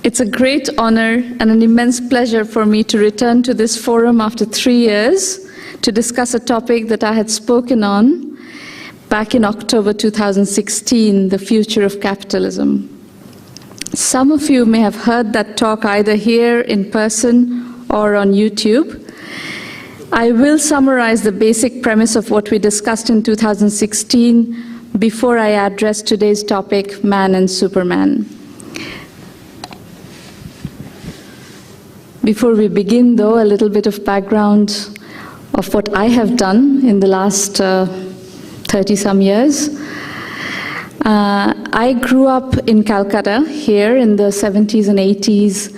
It's a great honor and an immense pleasure for me to return to this forum after 3 years to discuss a topic that I had spoken on back in October 2016, the future of capitalism. Some of you may have heard that talk either here in person or on YouTube. I will summarize the basic premise of what we discussed in 2016 before I address today's topic, Man and Superman. Before we begin, though, a little bit of background of what I have done in the last 30-some years. I grew up in Calcutta, here in the 70s and 80s,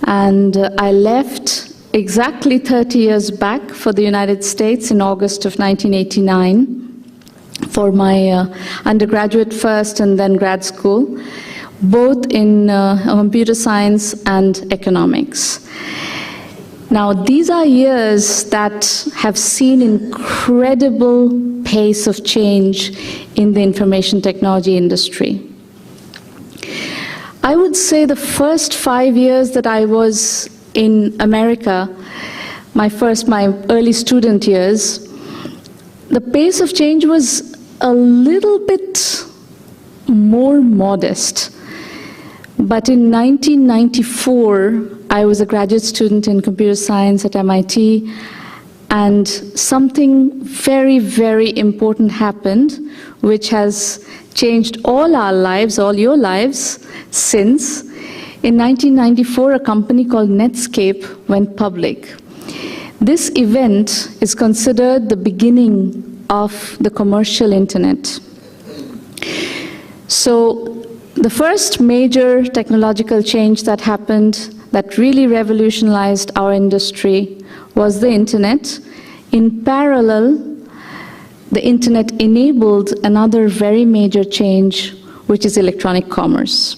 and I left exactly 30 years back for the United States in August of 1989 for my undergraduate first and then grad school, both in computer science and economics. Now, these are years that have seen incredible pace of change in the information technology industry. I would say the first 5 years that I was in America, my early student years, the pace of change was a little bit more modest. But in 1994, I was a graduate student in computer science at MIT, and something very, very important happened, which has changed all our lives, all your lives, since. In 1994, a company called Netscape went public. This event is considered the beginning of the commercial internet. So, the first major technological change that happened that really revolutionized our industry was the internet. In parallel, the internet enabled another very major change, which is electronic commerce.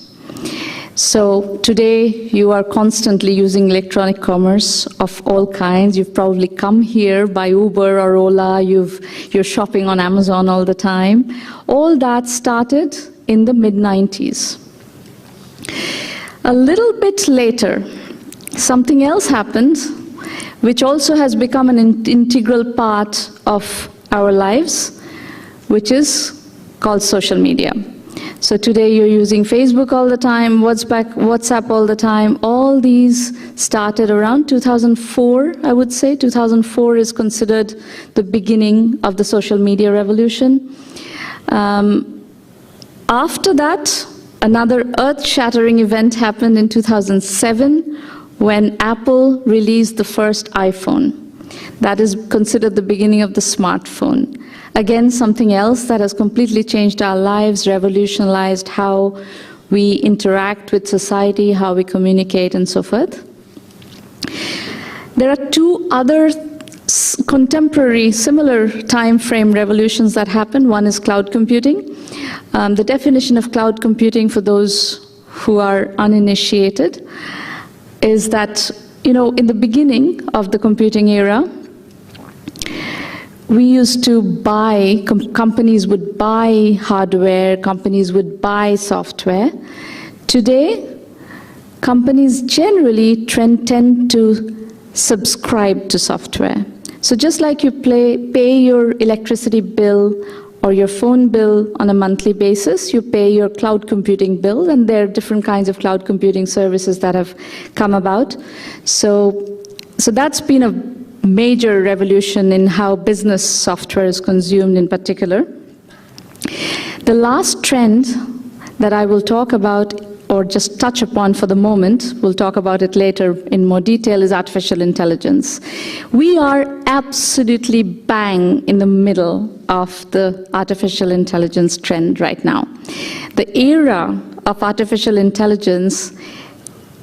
So today, you are constantly using electronic commerce of all kinds. You've probably come here by Uber or Ola. You're shopping on Amazon all the time. All that started in the mid-90s. A little bit later, something else happened, which also has become an integral part of our lives, which is called social media. So today you're using Facebook all the time, WhatsApp all the time. All these started around 2004, I would say. 2004 is considered the beginning of the social media revolution. After that, another earth-shattering event happened in 2007 when Apple released the first iPhone. That is considered the beginning of the smartphone. Again, something else that has completely changed our lives, revolutionized how we interact with society, how we communicate, and so forth. There are two other contemporary, similar time frame revolutions that happened. One is cloud computing. The definition of cloud computing, for those who are uninitiated, is that, in the beginning of the computing era, we used to buy, companies would buy hardware, companies would buy software. Today, companies generally tend to subscribe to software. So just like you pay your electricity bill or your phone bill on a monthly basis, you pay your cloud computing bill, and there are different kinds of cloud computing services that have come about. So that's been a major revolution in how business software is consumed in particular. The last trend that I will talk about, or just touch upon for the moment, we'll talk about it later in more detail, is artificial intelligence. We are absolutely bang in the middle of the artificial intelligence trend right now. The era of artificial intelligence,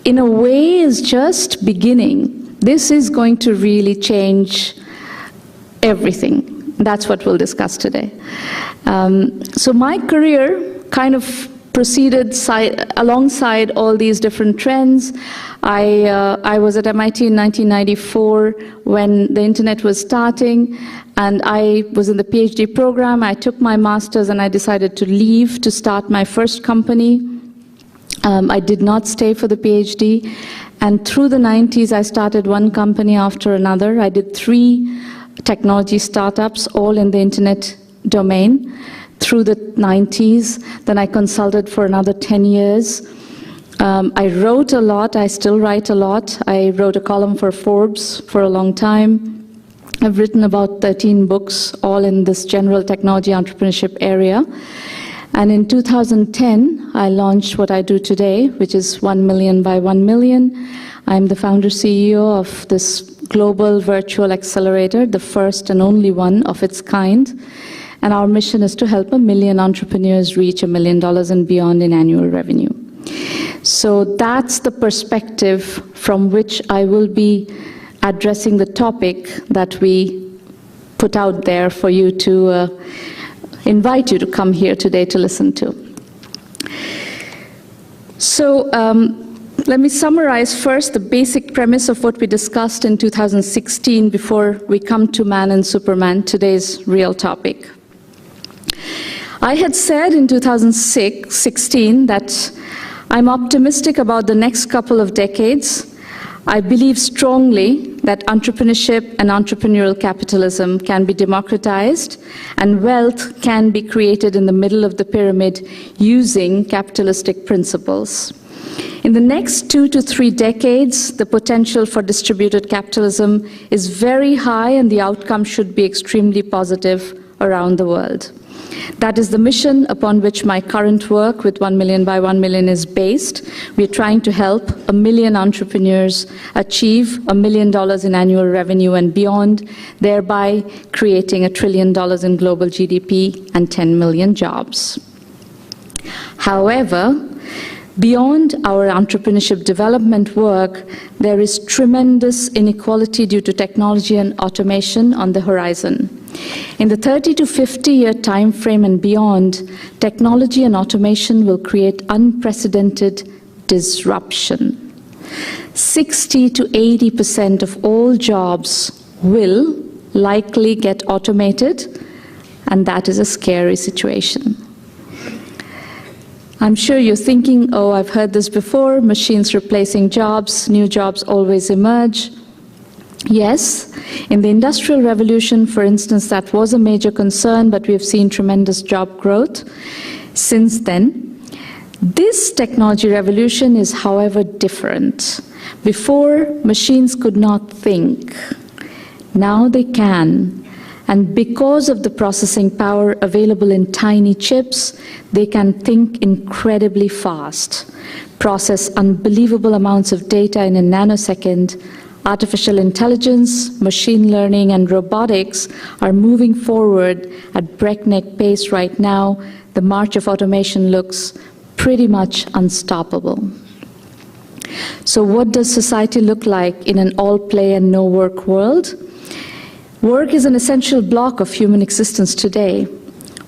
in a way, is just beginning. This is going to really change everything. That's what we'll discuss today. So my career kind of proceeded alongside all these different trends. I was at MIT in 1994 when the internet was starting, and I was in the PhD program. I took my master's and I decided to leave to start my first company. I did not stay for the PhD. And through the 90s, I started one company after another. I did 3 technology startups, all in the internet domain, through the 90s. Then I consulted for another 10 years. I wrote a lot. I still write a lot. I wrote a column for Forbes for a long time. I've written about 13 books, all in this general technology entrepreneurship area. And in 2010, I launched what I do today, which is 1Mby1M. I'm the founder CEO of this global virtual accelerator, the first and only one of its kind. And our mission is to help 1 million entrepreneurs reach $1 million and beyond in annual revenue. So that's the perspective from which I will be addressing the topic that we put out there for you to invite you to come here today to listen to. So let me summarize first the basic premise of what we discussed in 2016 before we come to Man and Superman, today's real topic. I had said in 2016 that I'm optimistic about the next couple of decades. I believe strongly that entrepreneurship and entrepreneurial capitalism can be democratized and wealth can be created in the middle of the pyramid using capitalistic principles. In the next 2 to 3 decades, the potential for distributed capitalism is very high and the outcome should be extremely positive around the world. That is the mission upon which my current work with 1Mby1M is based. We are trying to help 1 million entrepreneurs achieve $1 million in annual revenue and beyond, thereby creating $1 trillion in global GDP and 10 million jobs. However, beyond our entrepreneurship development work, there is tremendous inequality due to technology and automation on the horizon. In the 30 to 50-year time frame and beyond, technology and automation will create unprecedented disruption. 60 to 80% of all jobs will likely get automated, and that is a scary situation. I'm sure you're thinking, oh, I've heard this before, machines replacing jobs, new jobs always emerge. Yes, in the Industrial Revolution, for instance, that was a major concern, but we have seen tremendous job growth since then. This technology revolution is, however, different. Before, machines could not think. Now they can. And because of the processing power available in tiny chips, they can think incredibly fast, process unbelievable amounts of data in a nanosecond. Artificial intelligence, machine learning, and robotics are moving forward at breakneck pace right now. The march of automation looks pretty much unstoppable. So what does society look like in an all-play and no-work world? Work is an essential block of human existence today.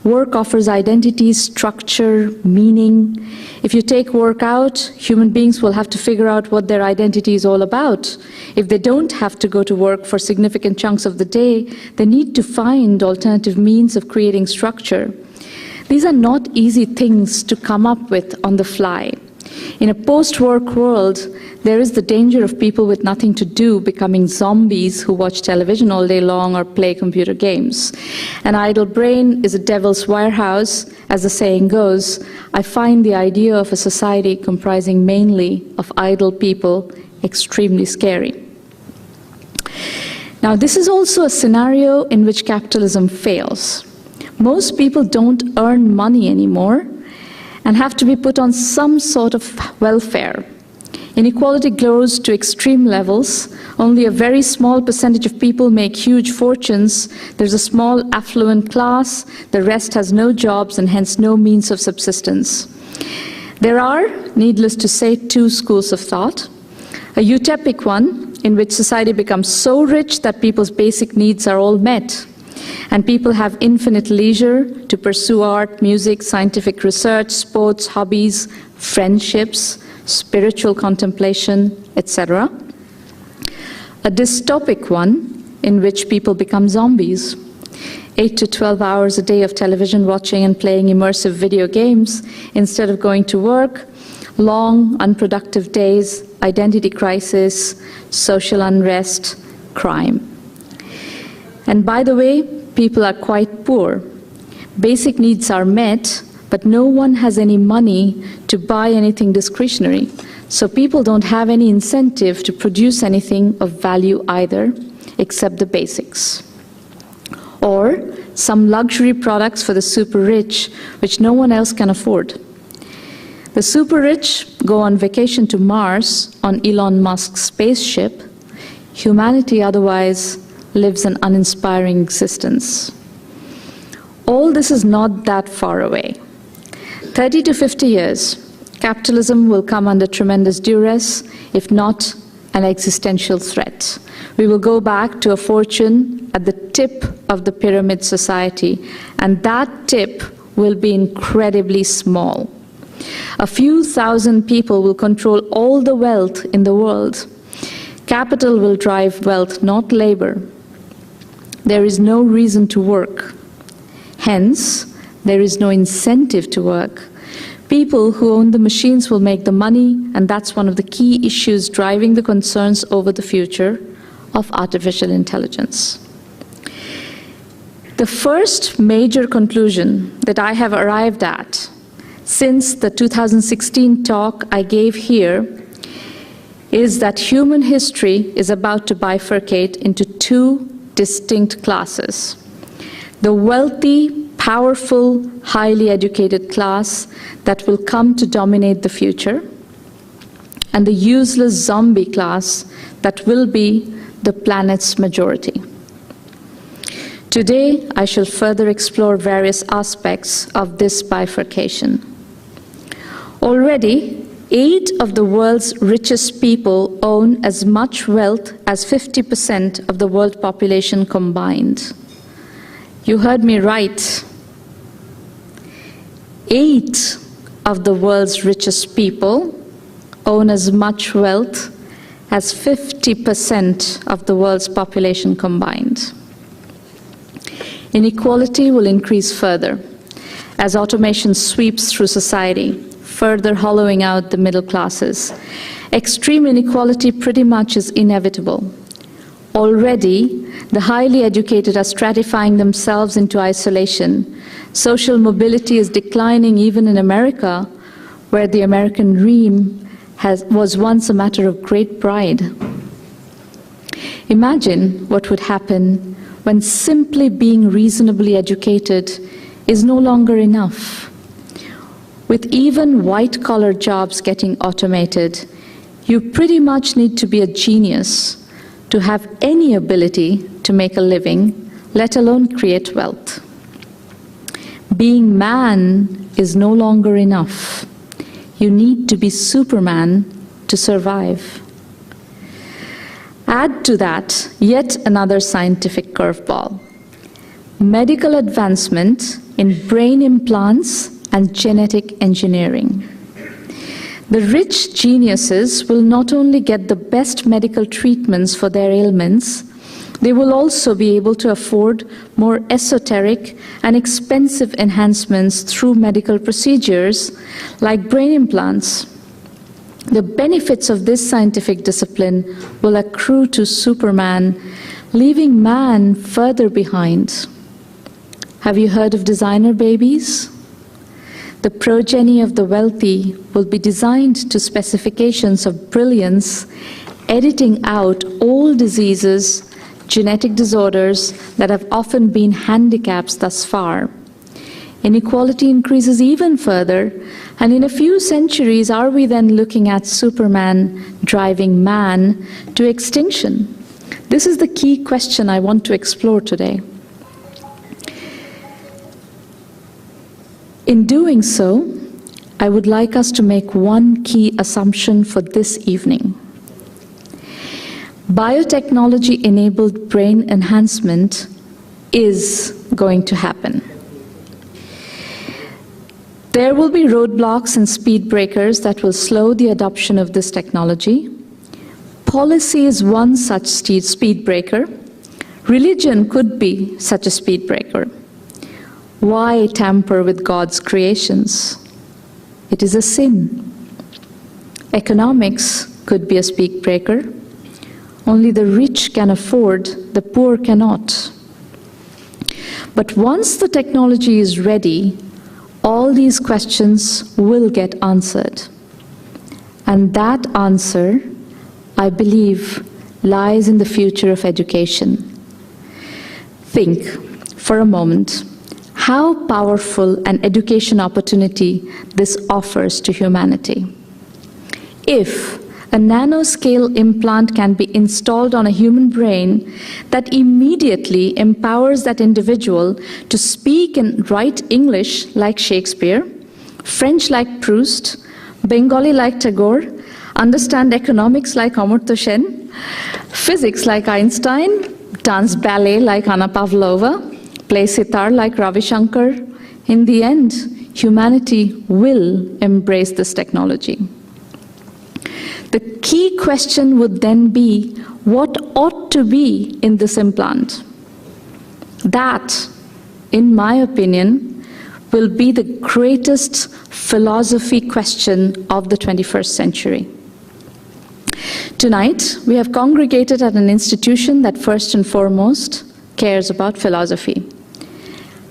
Work offers identity, structure, meaning. If you take work out, human beings will have to figure out what their identity is all about. If they don't have to go to work for significant chunks of the day, they need to find alternative means of creating structure. These are not easy things to come up with on the fly. In a post-work world, there is the danger of people with nothing to do becoming zombies who watch television all day long or play computer games. An idle brain is a devil's warehouse, as the saying goes. I find the idea of a society comprising mainly of idle people extremely scary. Now, this is also a scenario in which capitalism fails. Most people don't earn money anymore and have to be put on some sort of welfare. Inequality grows to extreme levels. Only a very small percentage of people make huge fortunes. There's a small affluent class. The rest has no jobs and hence no means of subsistence. There are, needless to say, 2 schools of thought. A utopic one, in which society becomes so rich that people's basic needs are all met, and people have infinite leisure to pursue art, music, scientific research, sports, hobbies, friendships, spiritual contemplation, etc. A dystopic one, in which people become zombies. 8 to 12 hours a day of television watching and playing immersive video games instead of going to work. long, unproductive days, identity crisis, social unrest, crime. And by the way, people are quite poor. Basic needs are met, but no one has any money to buy anything discretionary. So people don't have any incentive to produce anything of value either, except the basics. Or some luxury products for the super rich, which no one else can afford. The super rich go on vacation to Mars on Elon Musk's spaceship. Humanity otherwise lives an uninspiring existence. All this is not that far away. 30 to 50 years, capitalism will come under tremendous duress, if not an existential threat. We will go back to a fortune at the tip of the pyramid society, and that tip will be incredibly small. A few thousand people will control all the wealth in the world. Capital will drive wealth, not labor. There is no reason to work. Hence, there is no incentive to work. People who own the machines will make the money, and that's one of the key issues driving the concerns over the future of artificial intelligence. The first major conclusion that I have arrived at since the 2016 talk I gave here is that human history is about to bifurcate into two distinct classes. The wealthy, powerful, highly educated class that will come to dominate the future, and the useless zombie class that will be the planet's majority. Today, I shall further explore various aspects of this bifurcation. Already, 8 of the world's richest people own as much wealth as 50% of the world population combined. You heard me right. 8 of the world's richest people own as much wealth as 50% of the world's population combined. Inequality will increase further as automation sweeps through society, further hollowing out the middle classes. Extreme inequality pretty much is inevitable. Already, the highly educated are stratifying themselves into isolation. Social mobility is declining even in America, where the American dream was once a matter of great pride. Imagine what would happen when simply being reasonably educated is no longer enough. With even white-collar jobs getting automated, you pretty much need to be a genius to have any ability to make a living, let alone create wealth. Being man is no longer enough. You need to be Superman to survive. Add to that yet another scientific curveball: medical advancement in brain implants and genetic engineering. The rich geniuses will not only get the best medical treatments for their ailments, they will also be able to afford more esoteric and expensive enhancements through medical procedures like brain implants. The benefits of this scientific discipline will accrue to Superman, leaving man further behind. Have you heard of designer babies? The progeny of the wealthy will be designed to specifications of brilliance, editing out all diseases, genetic disorders that have often been handicaps thus far. Inequality increases even further, and in a few centuries are we then looking at Superman driving man to extinction? This is the key question I want to explore today. In doing so, I would like us to make one key assumption for this evening. Biotechnology-enabled brain enhancement is going to happen. There will be roadblocks and speed breakers that will slow the adoption of this technology. Policy is one such speed breaker. Religion could be such a speed breaker. Why tamper with God's creations? It is a sin. Economics could be a speak breaker. Only the rich can afford, the poor cannot. But once the technology is ready, all these questions will get answered. And that answer, I believe, lies in the future of education. Think for a moment how powerful an education opportunity this offers to humanity. If a nanoscale implant can be installed on a human brain that immediately empowers that individual to speak and write English like Shakespeare, French like Proust, Bengali like Tagore, understand economics like Amartya Sen, physics like Einstein, dance ballet like Anna Pavlova, play sitar like Ravi Shankar, in the end, humanity will embrace this technology. The key question would then be, what ought to be in this implant? That, in my opinion, will be the greatest philosophy question of the 21st century. Tonight, we have congregated at an institution that first and foremost cares about philosophy.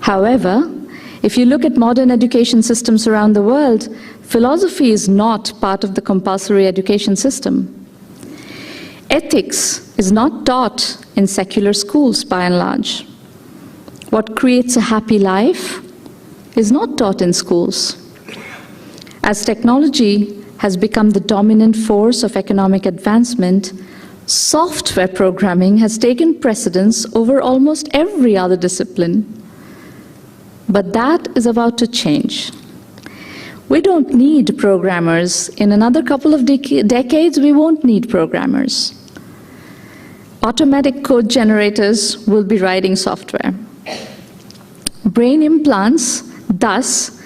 However, if you look at modern education systems around the world, philosophy is not part of the compulsory education system. Ethics is not taught in secular schools by and large. What creates a happy life is not taught in schools. As technology has become the dominant force of economic advancement, software programming has taken precedence over almost every other discipline. But that is about to change. We don't need programmers. In another couple of decades, we won't need programmers. Automatic code generators will be writing software. Brain implants, thus,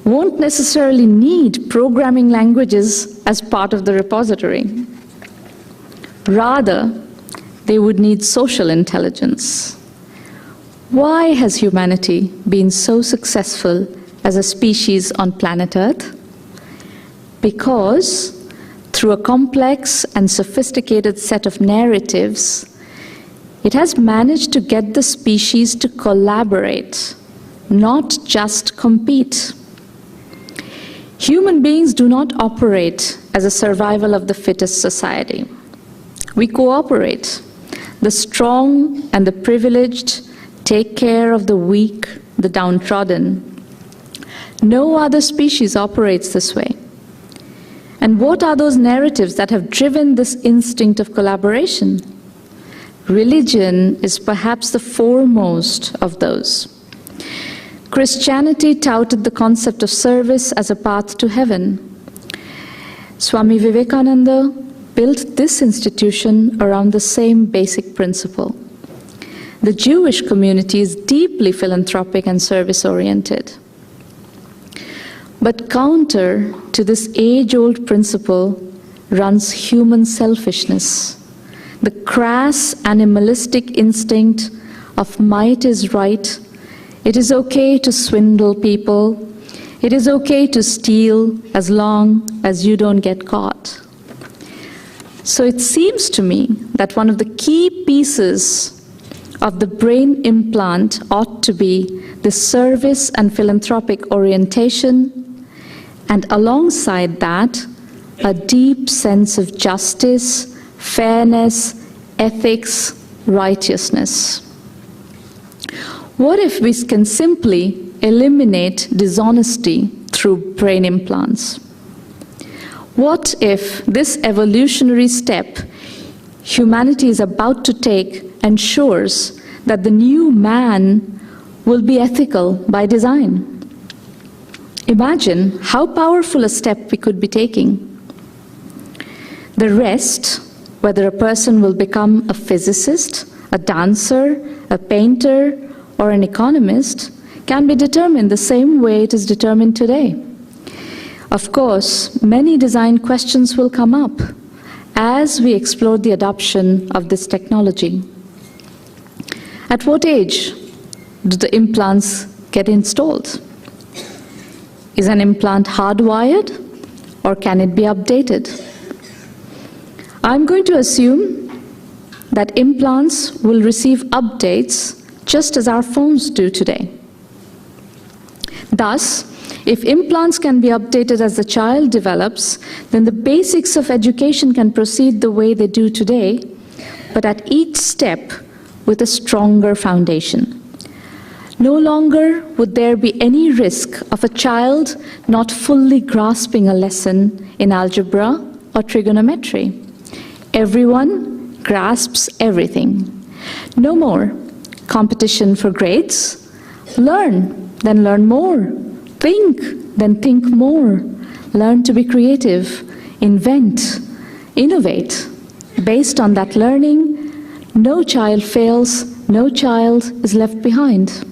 won't necessarily need programming languages as part of the repository. Rather, they would need social intelligence. Why has humanity been so successful as a species on planet Earth? Because through a complex and sophisticated set of narratives, it has managed to get the species to collaborate, not just compete. Human beings do not operate as a survival of the fittest society. We cooperate. The strong and the privileged take care of the weak, the downtrodden. No other species operates this way. And what are those narratives that have driven this instinct of collaboration? Religion is perhaps the foremost of those. Christianity touted the concept of service as a path to heaven. Swami Vivekananda built this institution around the same basic principle. The Jewish community is deeply philanthropic and service-oriented. But counter to this age-old principle runs human selfishness, the crass animalistic instinct of might is right, it is okay to swindle people, it is okay to steal as long as you don't get caught. So it seems to me that one of the key pieces of the brain implant ought to be the service and philanthropic orientation, and alongside that, a deep sense of justice, fairness, ethics, righteousness. What if we can simply eliminate dishonesty through brain implants? What if this evolutionary step humanity is about to take ensures that the new man will be ethical by design? Imagine how powerful a step we could be taking. The rest, whether a person will become a physicist, a dancer, a painter, or an economist, can be determined the same way it is determined today. Of course, many design questions will come up as we explore the adoption of this technology. At what age do the implants get installed? Is an implant hardwired, or can it be updated? I'm going to assume that implants will receive updates just as our phones do today. Thus, if implants can be updated as the child develops, then the basics of education can proceed the way they do today, but at each step with a stronger foundation. No longer would there be any risk of a child not fully grasping a lesson in algebra or trigonometry. Everyone grasps everything. No more competition for grades. Learn, then learn more. Think, then think more. Learn to be creative. Invent. Innovate. Based on that learning, no child fails, no child is left behind.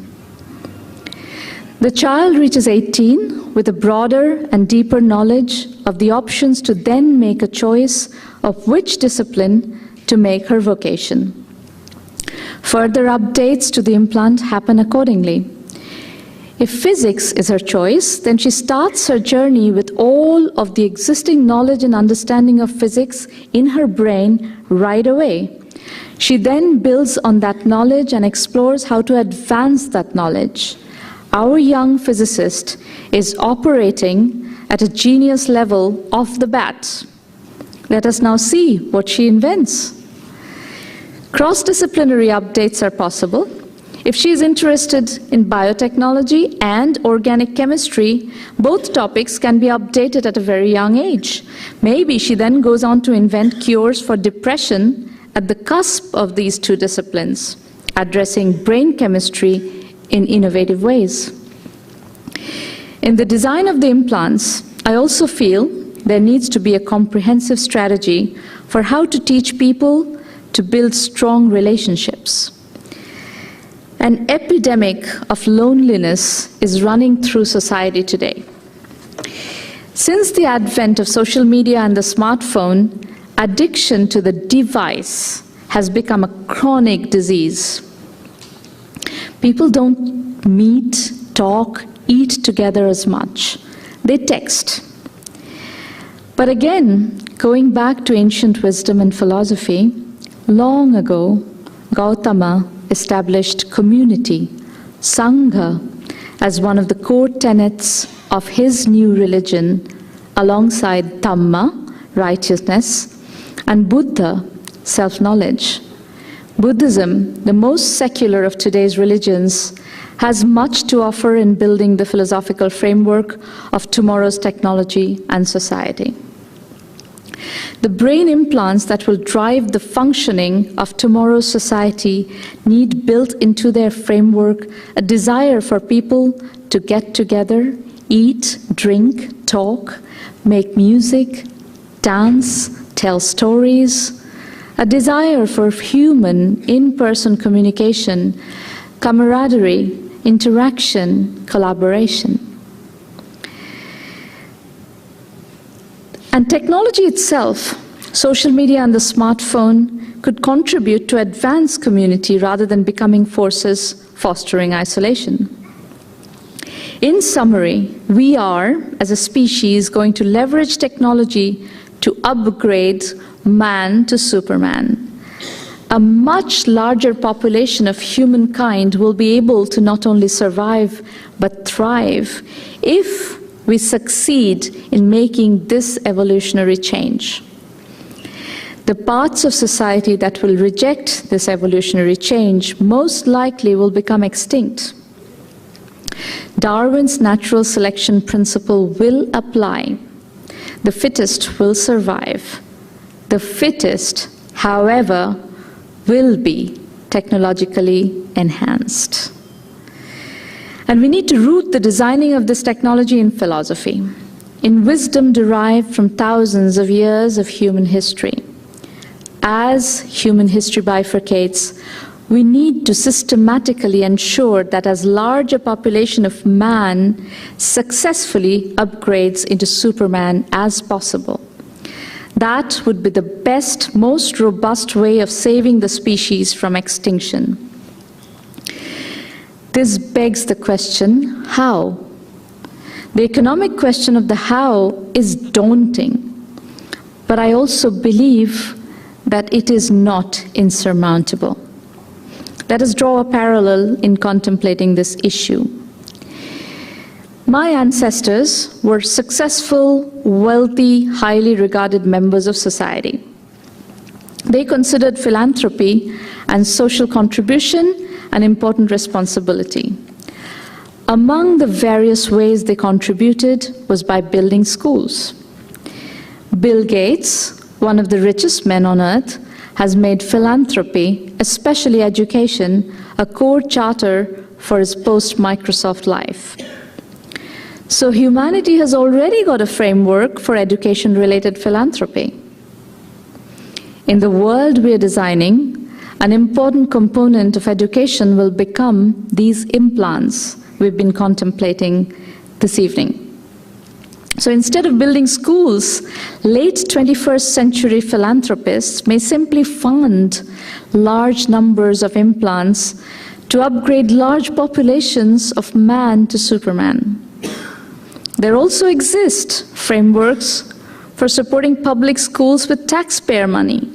The child reaches 18 with a broader and deeper knowledge of the options to then make a choice of which discipline to make her vocation. Further updates to the implant happen accordingly. If physics is her choice, then she starts her journey with all of the existing knowledge and understanding of physics in her brain right away. She then builds on that knowledge and explores how to advance that knowledge. Our young physicist is operating at a genius level off the bat. Let us now see what she invents. Cross-disciplinary updates are possible. If she is interested in biotechnology and organic chemistry, both topics can be updated at a very young age. Maybe she then goes on to invent cures for depression at the cusp of these two disciplines, addressing brain chemistry in innovative ways. In the design of the implants, I also feel there needs to be a comprehensive strategy for how to teach people to build strong relationships. An epidemic of loneliness is running through society today. Since the advent of social media and the smartphone, addiction to the device has become a chronic disease. People don't meet, talk, eat together as much. They text. But again, going back to ancient wisdom and philosophy, long ago, Gautama established community, Sangha, as one of the core tenets of his new religion, alongside Dhamma, righteousness, and Buddha, self-knowledge. Buddhism, the most secular of today's religions, has much to offer in building the philosophical framework of tomorrow's technology and society. The brain implants that will drive the functioning of tomorrow's society need built into their framework a desire for people to get together, eat, drink, talk, make music, dance, tell stories, a desire for human, in-person communication, camaraderie, interaction, collaboration. And technology itself, social media and the smartphone, could contribute to advance community rather than becoming forces fostering isolation. In summary, we are, as a species, going to leverage technology to upgrade man to Superman. A much larger population of humankind will be able to not only survive, but thrive if we succeed in making this evolutionary change. The parts of society that will reject this evolutionary change most likely will become extinct. Darwin's natural selection principle will apply. The fittest will survive. The fittest, however, will be technologically enhanced. And we need to root the designing of this technology in philosophy, in wisdom derived from thousands of years of human history. As human history bifurcates, we need to systematically ensure that as large a population of man successfully upgrades into Superman as possible. That would be the best, most robust way of saving the species from extinction. This begs the question, how? The economic question of the how is daunting, but I also believe that it is not insurmountable. Let us draw a parallel in contemplating this issue. My ancestors were successful, wealthy, highly regarded members of society. They considered philanthropy and social contribution an important responsibility. Among the various ways they contributed was by building schools. Bill Gates, one of the richest men on earth, has made philanthropy, especially education, a core charter for his post-Microsoft life. So humanity has already got a framework for education-related philanthropy. In the world we are designing, an important component of education will become these implants we've been contemplating this evening. So instead of building schools, late 21st century philanthropists may simply fund large numbers of implants to upgrade large populations of man to Superman. There also exist frameworks for supporting public schools with taxpayer money.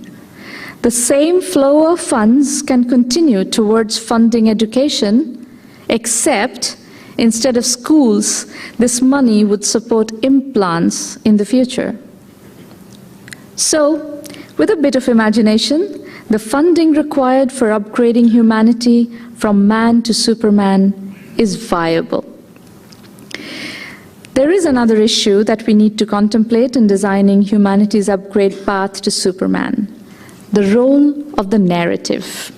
The same flow of funds can continue towards funding education, except instead of schools, this money would support implants in the future. So, with a bit of imagination, the funding required for upgrading humanity from man to Superman is viable. There is another issue that we need to contemplate in designing humanity's upgrade path to Superman: the role of the narrative.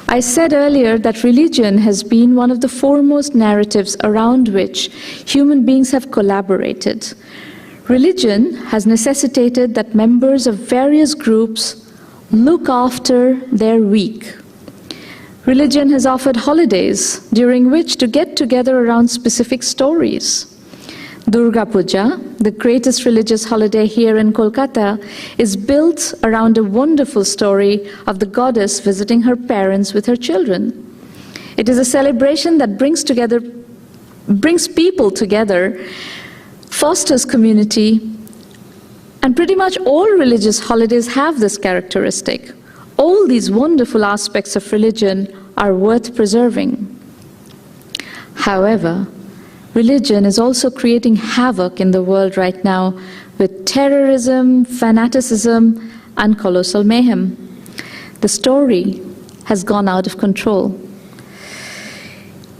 I said earlier that religion has been one of the foremost narratives around which human beings have collaborated. Religion has necessitated that members of various groups look after their weak. Religion has offered holidays during which to get together around specific stories. Durga Puja, the greatest religious holiday here in Kolkata, is built around a wonderful story of the goddess visiting her parents with her children. It is a celebration that brings people together, fosters community, and pretty much all religious holidays have this characteristic. All these wonderful aspects of religion are worth preserving. However, religion is also creating havoc in the world right now with terrorism, fanaticism, and colossal mayhem. The story has gone out of control.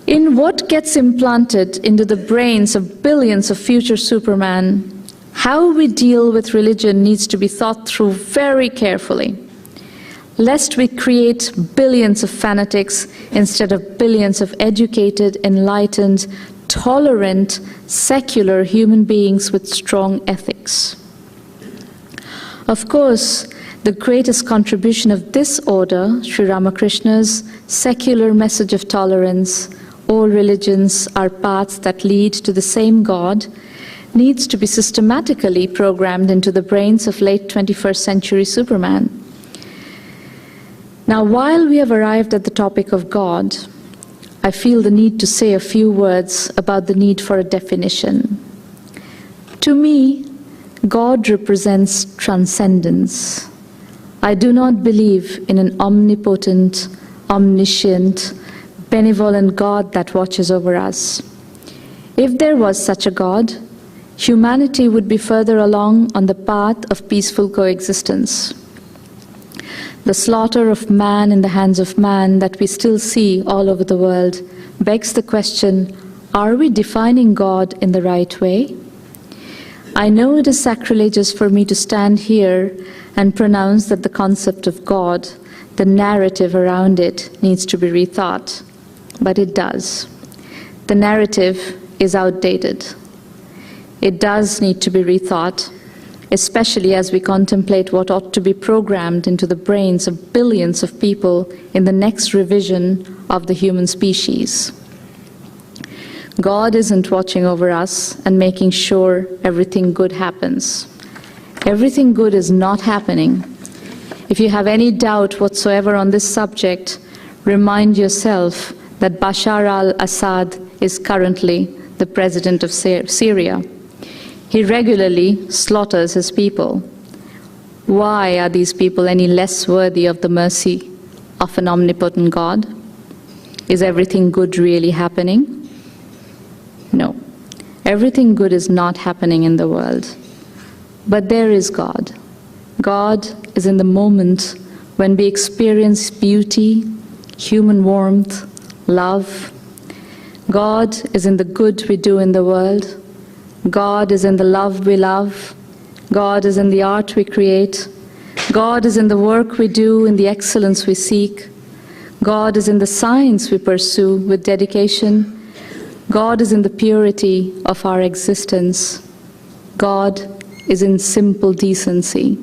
In what gets implanted into the brains of billions of future Superman, how we deal with religion needs to be thought through very carefully, lest we create billions of fanatics instead of billions of educated, enlightened, tolerant, secular human beings with strong ethics. Of course, the greatest contribution of this order, Sri Ramakrishna's secular message of tolerance, all religions are paths that lead to the same God, needs to be systematically programmed into the brains of late 21st century Superman. Now, while we have arrived at the topic of God, I feel the need to say a few words about the need for a definition. To me, God represents transcendence. I do not believe in an omnipotent, omniscient, benevolent God that watches over us. If there was such a God, humanity would be further along on the path of peaceful coexistence. The slaughter of man in the hands of man that we still see all over the world begs the question, are we defining God in the right way? I know it is sacrilegious for me to stand here and pronounce that the concept of God, the narrative around it, needs to be rethought, but it does. The narrative is outdated. It does need to be rethought, especially as we contemplate what ought to be programmed into the brains of billions of people in the next revision of the human species. God isn't watching over us and making sure everything good happens. Everything good is not happening. If you have any doubt whatsoever on this subject, remind yourself that Bashar al-Assad is currently the president of Syria. He regularly slaughters his people. Why are these people any less worthy of the mercy of an omnipotent God? Is everything good really happening? No. Everything good is not happening in the world. But there is God. God is in the moment when we experience beauty, human warmth, love. God is in the good we do in the world. God is in the love we love. God is in the art we create. God is in the work we do, in the excellence we seek. God is in the science we pursue with dedication. God is in the purity of our existence. God is in simple decency.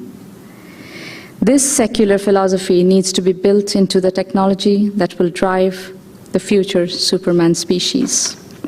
This secular philosophy needs to be built into the technology that will drive the future Superman species.